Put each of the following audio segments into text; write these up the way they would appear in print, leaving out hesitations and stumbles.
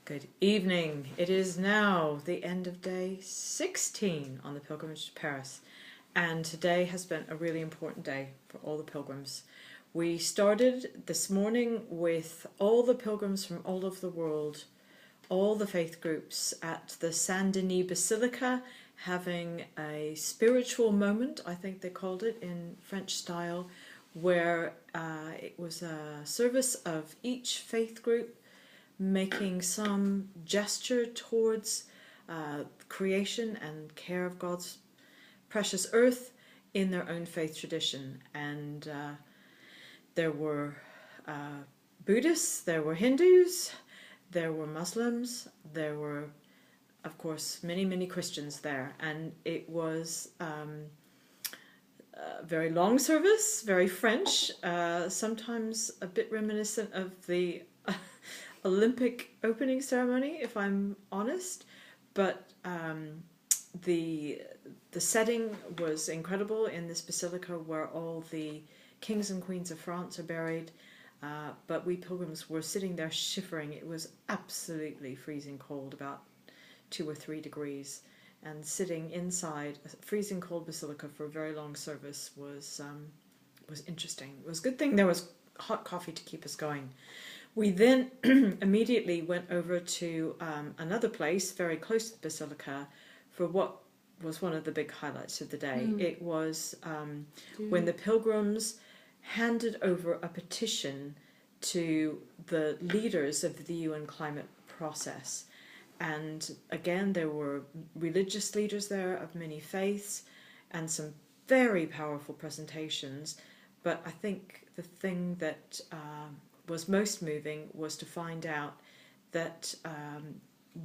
Good evening. It is now the end of day 16 on the Pilgrimage to Paris, and today has been a really important day for all the pilgrims. We started this morning with all the pilgrims from all over the world, all the faith groups at the Saint Denis Basilica, having a spiritual moment, I think they called it in French style, where it was a service of each faith group making some gesture towards creation and care of God's precious earth in their own faith tradition. And there were Buddhists, there were Hindus, there were Muslims, there were, of course, many Christians there. And it was a very long service, very French, sometimes a bit reminiscent of the Olympic opening ceremony, if I'm honest, but the setting was incredible in this basilica where all the kings and queens of France are buried, but we pilgrims were sitting there shivering. It was absolutely freezing cold, about 2 or 3 degrees, and sitting inside a freezing cold basilica for a very long service was interesting. It was a good thing there was hot coffee to keep us going. We then immediately went over to another place very close to the basilica for what was one of the big highlights of the day. It was when the pilgrims handed over a petition to the leaders of the UN climate process. And again, there were religious leaders there of many faiths and some very powerful presentations. But I think the thing that was most moving was to find out that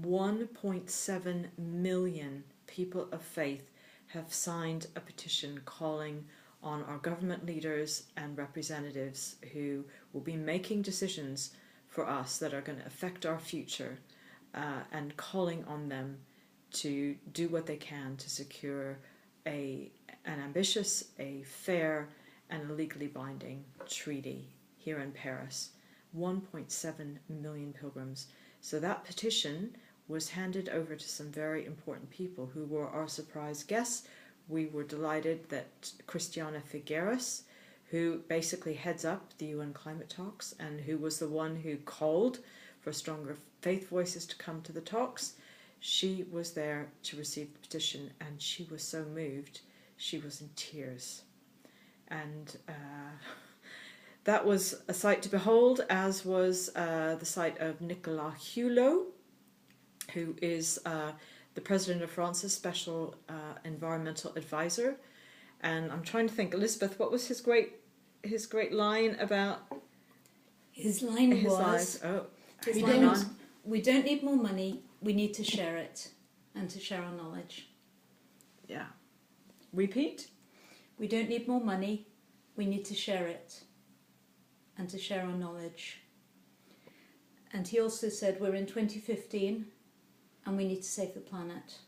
1.7 million people of faith have signed a petition calling on our government leaders and representatives who will be making decisions for us that are going to affect our future, and calling on them to do what they can to secure an ambitious, a fair, and a legally binding treaty here in Paris. 1.7 million pilgrims. So that petition was handed over to some very important people who were our surprise guests. We were delighted that Christiana Figueres, who basically heads up the UN climate talks and who was the one who called for stronger faith voices to come to the talks, she was there to receive the petition, and she was so moved, she was in tears. And that was a sight to behold, as was the sight of Nicolas Hulot, who is the President of France's Special Environmental Advisor. And I'm trying to think, Elizabeth, what was his great line about? His line was, we don't need more money, we need to share it, and to share our knowledge. Yeah. Repeat? We don't need more money, we need to share it, and to share our knowledge. And he also said we're in 2015 and we need to save the planet.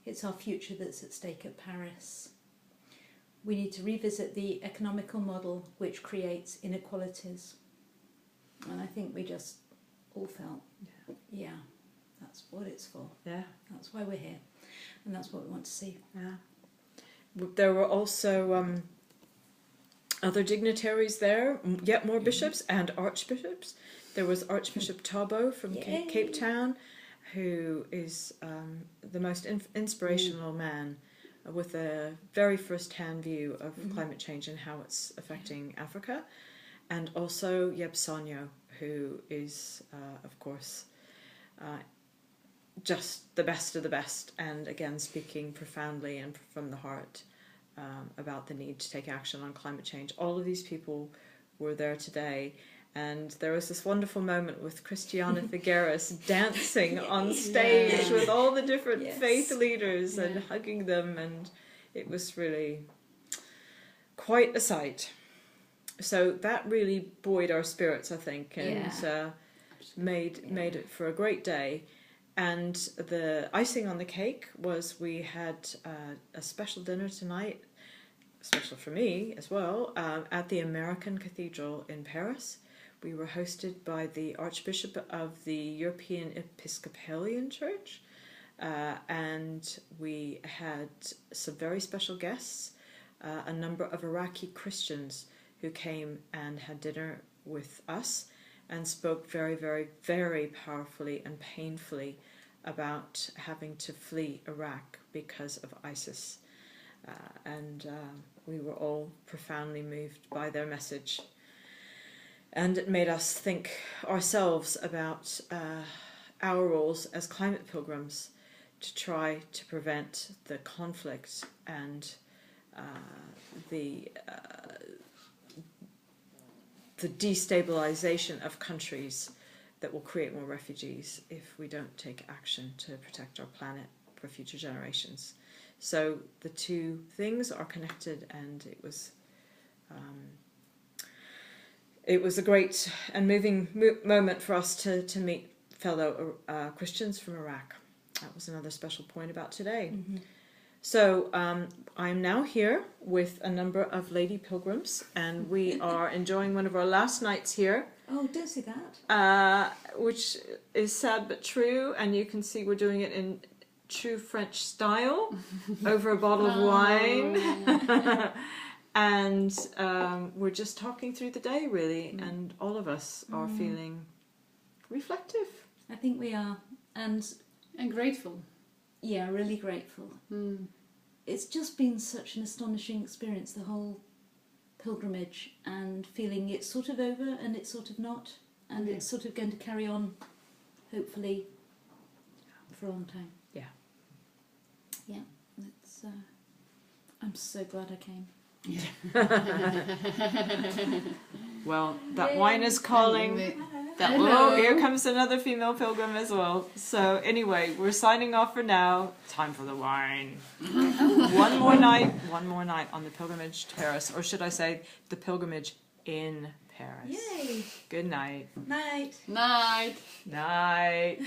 It's our future that's at stake at Paris. We need to revisit the economical model which creates inequalities. And I think we just all felt, yeah, that's what it's for. Yeah. That's why we're here. And that's what we want to see. Yeah. There were also other dignitaries there, yet more bishops and archbishops. There was Archbishop Tabo from Cape Town, who is the most inspirational man with a very first-hand view of climate change and how it's affecting Africa. And also Yeb Sonyo, who is, of course, just the best of the best, and again speaking profoundly and from the heart about the need to take action on climate change. All of these people were there today, and there was this wonderful moment with Christiana Figueres dancing on stage with all the different faith leaders and hugging them, and it was really quite a sight. So that really buoyed our spirits, I think, and made it for a great day. And the icing on the cake was we had a special dinner tonight, special for me as well, at the American Cathedral in Paris, We were hosted by the Archbishop of the European Episcopalian Church, and we had some very special guests, a number of Iraqi Christians who came and had dinner with us and spoke very, very, very powerfully and painfully about having to flee Iraq because of ISIS. And we were all profoundly moved by their message. And it made us think ourselves about our roles as climate pilgrims to try to prevent the conflict and the destabilization of countries that will create more refugees if we don't take action to protect our planet for future generations. So the two things are connected, and it was a great and moving moment for us to meet fellow Christians from Iraq. That was another special point about today. Mm-hmm. So I'm now here with a number of lady pilgrims, and we are enjoying one of our last nights here. Oh, don't say that. Which is sad but true, and you can see we're doing it in true French style over a bottle of wine. And we're just talking through the day, really, and all of us are feeling reflective. I think we are. And grateful. Yeah, really grateful. It's just been such an astonishing experience, the whole pilgrimage, and feeling it's sort of over and it's sort of not, and it's sort of going to carry on, hopefully, for a long time. Yeah. Yeah, it's. I'm so glad I came. Well, that wine is calling. Hello. Oh, here comes another female pilgrim as well. So anyway, we're signing off for now. Time for the wine. One more night on the pilgrimage to Paris, or should I say the pilgrimage in Paris. Yay! Good night. Night. Night. Night.